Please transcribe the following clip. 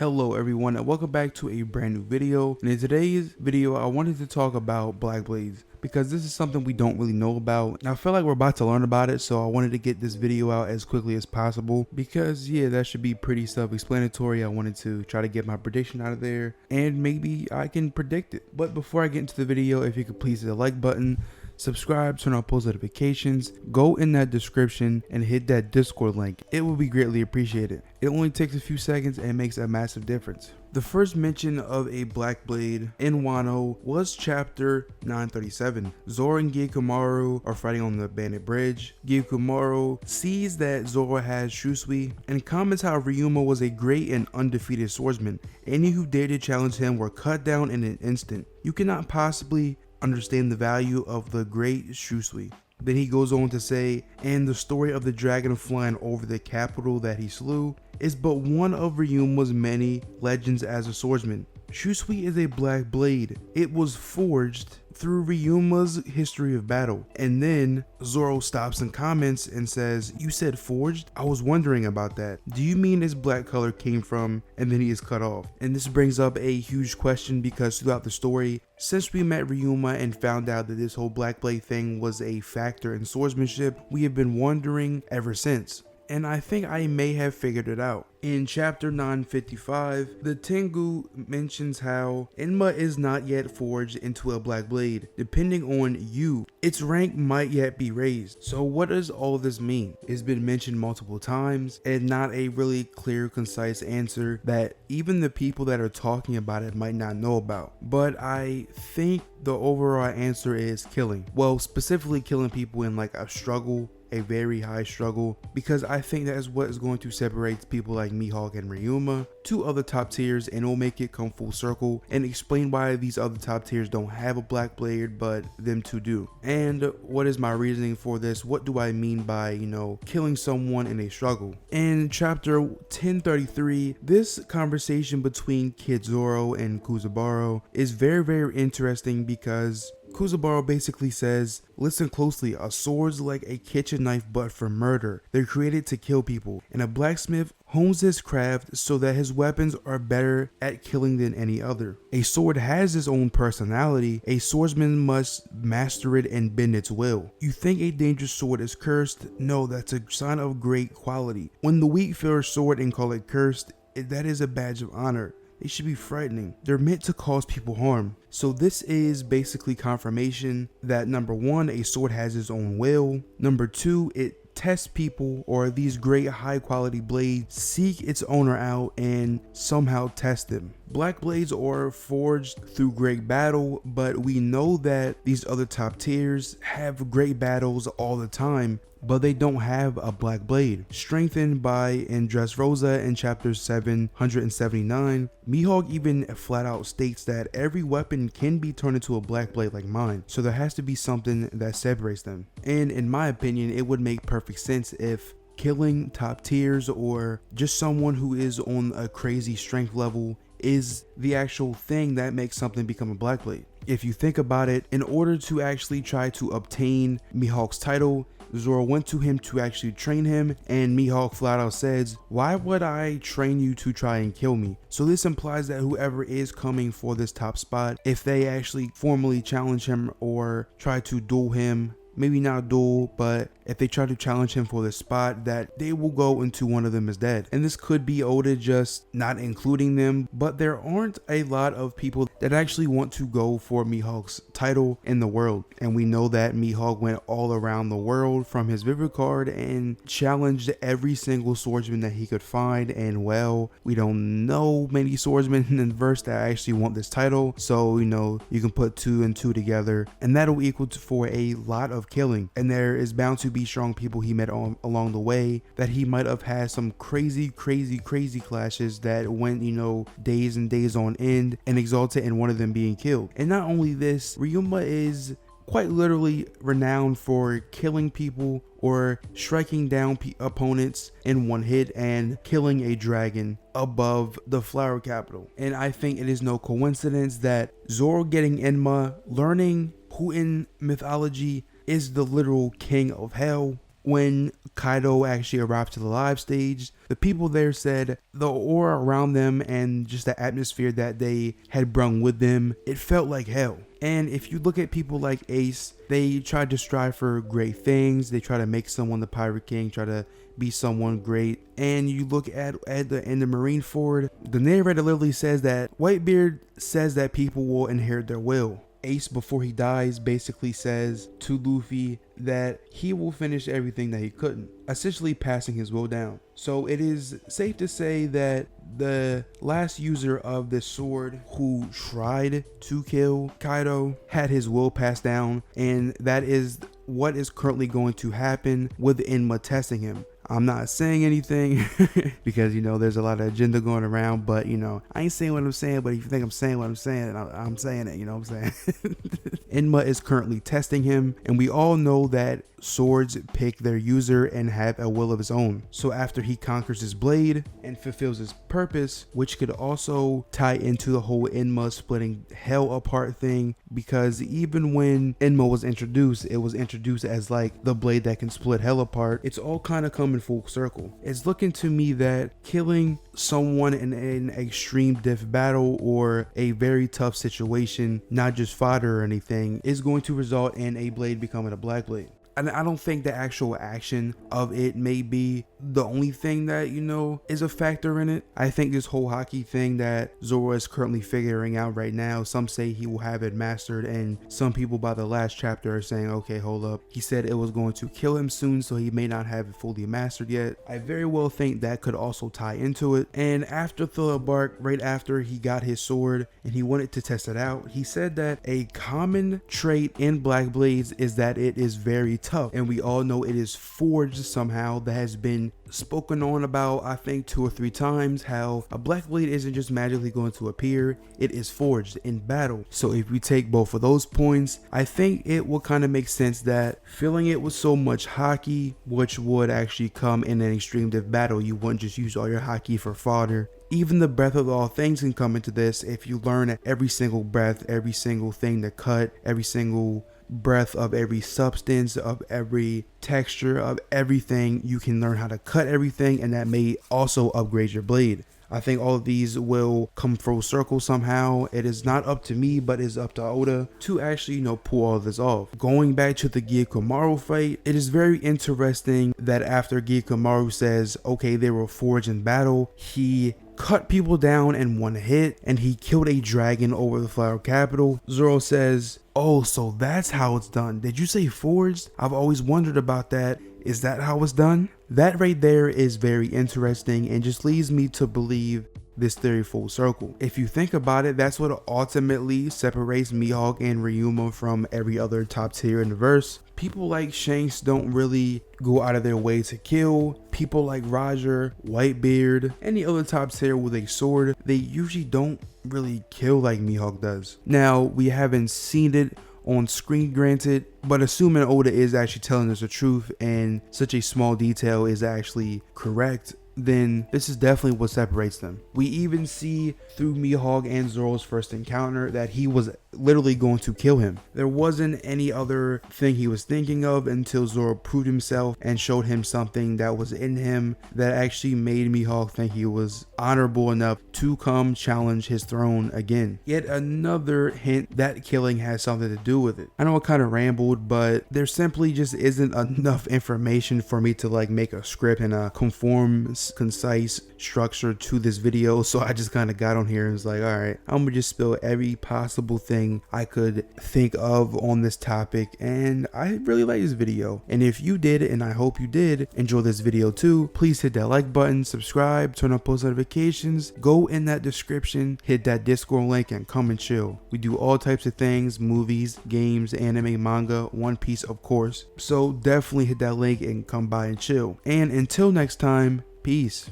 Hello everyone and welcome back to a brand new video, and in today's video I wanted to talk about black blades because this is something we don't really know about, and I feel like we're about to learn about it, so I wanted to get this video out as quickly as possible because yeah, that should be pretty self-explanatory. I wanted to try to get my prediction out of there and maybe I can predict it. But before I get into the video, if you could please hit the like button, subscribe, turn on post notifications, go in that description and hit that Discord link. It will be greatly appreciated. It only takes a few seconds and makes a massive difference. The first mention of a black blade in Wano was chapter 937. Zoro and Gyukumaru are fighting on the bandit bridge. Gyukumaru sees that Zoro has Shusui and comments how Ryuma was a great and undefeated swordsman. Any who dared to challenge him were cut down in an instant. You cannot possibly understand the value of the great Shusui. Then he goes on to say, and the story of the dragon flying over the capital that he slew is but one of Ryuma's many legends as a swordsman. Shusui is a black blade. It was forged through Ryuma's history of battle. And then Zoro stops and comments and says, you said forged? I was wondering about that. Do you mean its black color came from and then he is cut off? And this brings up a huge question because throughout the story, since we met Ryuma and found out that this whole black blade thing was a factor in swordsmanship, we have been wondering ever since. And I think I may have figured it out. In chapter 955, the Tengu mentions how Enma is not yet forged into a black blade. Depending on you, its rank might yet be raised. So what does all this mean? It's been mentioned multiple times and not a really clear, concise answer that even the people that are talking about it might not know about. But I think the overall answer is killing. Well, specifically killing people in like a struggle, a very high struggle, because I think that is what is going to separate people like Mihawk and Ryuma to other top tiers, and will make it come full circle and explain why these other top tiers don't have a black blade but them two do. And what is my reasoning for this? What do I mean by, killing someone in a struggle? In chapter 1033, this conversation between Kid Zoro and Kuzubaru is very interesting because Kuzubaru basically says, listen closely, a sword's like a kitchen knife but for murder. They're created to kill people, and a blacksmith hones his craft so that his weapons are better at killing than any other. A sword has its own personality. A swordsman must master it and bend its will. You think a dangerous sword is cursed? No, that's a sign of great quality. When the weak fear a sword and call it cursed, that is a badge of honor. They should be frightening. They're meant to cause people harm. So this is basically confirmation that number one, a sword has its own will. Number two, it tests people, or these great high quality blades seek its owner out and somehow test them. Black blades are forged through great battle, but we know that these other top tiers have great battles all the time, but they don't have a black blade. Strengthened by Dressrosa in chapter 779, Mihawk even flat out states that every weapon can be turned into a black blade like mine, so there has to be something that separates them. And in my opinion, it would make perfect sense if killing top tiers or just someone who is on a crazy strength level is the actual thing that makes something become a black blade. If you think about it, in order to actually try to obtain Mihawk's title, Zoro went to him to actually train him, and Mihawk flat out says, why would I train you to try and kill me? So this implies that whoever is coming for this top spot, if they actually formally challenge him or try to duel him, maybe not duel, but if they try to challenge him for the spot, that they will go into one of them as dead. And this could be Oda just not including them, but there aren't a lot of people that actually want to go for Mihawk's title in the world. And we know that Mihawk went all around the world from his vivid card and challenged every single swordsman that he could find. And well, we don't know many swordsmen in the verse that actually want this title. So, you can put two and two together and that'll equal for a lot of killing. And there is bound to be strong people he met along the way that he might have had some crazy clashes that went days and days on end and exalted in one of them being killed. And not only this, Ryuma is quite literally renowned for killing people or striking down opponents in one hit and killing a dragon above the flower capital. And I think it is no coincidence that Zoro getting Enma, learning who in mythology is the literal king of hell, when Kaido actually arrived to the live stage, the people there said the aura around them and just the atmosphere that they had brung with them, it felt like hell. And if you look at people like Ace, they tried to strive for great things. They try to make someone the Pirate King, try to be someone great. And you look at in the Marineford, the narrator literally says that Whitebeard says that people will inherit their will. Ace, before he dies, basically says to Luffy that he will finish everything that he couldn't, essentially passing his will down. So it is safe to say that the last user of this sword who tried to kill Kaido had his will passed down, and that is what is currently going to happen with Enma testing him. I'm not saying anything because, you know, there's a lot of agenda going around, but, you know, I ain't saying what I'm saying, but if you think I'm saying what I'm saying, I'm saying it, you know what I'm saying? Enma is currently testing him, and we all know that swords pick their user and have a will of his own. So after he conquers his blade and fulfills his purpose, which could also tie into the whole Enma splitting hell apart thing, because even when Enma was introduced, it was introduced as like the blade that can split hell apart. It's all kind of coming full circle. It's looking to me that killing someone in an extreme diff battle or a very tough situation, not just fodder or anything, is going to result in a blade becoming a black blade. And I don't think the actual action of it may be the only thing that, you know, is a factor in it. I think this whole Haki thing that Zoro is currently figuring out right now, some say he will have it mastered, and some people by the last chapter are saying, okay, hold up, he said it was going to kill him soon, so he may not have it fully mastered yet. I very well think that could also tie into it. And after Thriller Bark, right after he got his sword and he wanted to test it out, he said that a common trait in Black Blades is that it is very tough, and we all know it is forged somehow. That has been spoken on about, I think, 2 or 3 times, how a black blade isn't just magically going to appear, it is forged in battle. So if we take both of those points, I think it will kind of make sense that filling it with so much Haki, which would actually come in an extreme diff battle, you wouldn't just use all your Haki for fodder. Even the breath of all things can come into this if you learn every single breath, every single thing to cut, every single breath of every substance, of every texture, of everything. You can learn how to cut everything, and that may also upgrade your blade. I think all of these will come full circle somehow. It is not up to me, but it's up to Oda to actually, you know, pull all of this off. Going back to the Gyukomaru fight, it is very interesting that after Gyukomaru says, okay, they were forged in battle, he cut people down in one hit, and he killed a dragon over the Flower Capital. Zoro says, oh, so that's how it's done. Did you say forged? I've always wondered about that. Is that how it's done? That right there is very interesting and just leads me to believe this theory full circle. If you think about it, that's what ultimately separates Mihawk and Ryuma from every other top tier in the verse. People like Shanks don't really go out of their way to kill. People like Roger, Whitebeard, any other top tier with a sword, they usually don't really kill like Mihawk does. Now, we haven't seen it on screen, granted, but assuming Oda is actually telling us the truth and such a small detail is actually correct, then this is definitely what separates them. We even see through Mihawk and Zoro's first encounter that he was literally going to kill him. There wasn't any other thing he was thinking of until Zoro proved himself and showed him something that was in him that actually made Mihawk think he was honorable enough to come challenge his throne again. Yet another hint that killing has something to do with it. I know I kind of rambled, but there simply just isn't enough information for me to like make a script and a concise structure to this video, so I just kind of got on here and was like, all right, I'm gonna just spill every possible thing I could think of on this topic, and I really like this video. And if you did, and I hope you did enjoy this video too, please hit that like button, subscribe, turn on post notifications, go in that description, hit that Discord link, and come and chill. We do all types of things: movies, games, anime, manga, One Piece, of course. So definitely hit that link and come by and chill. And until next time, peace.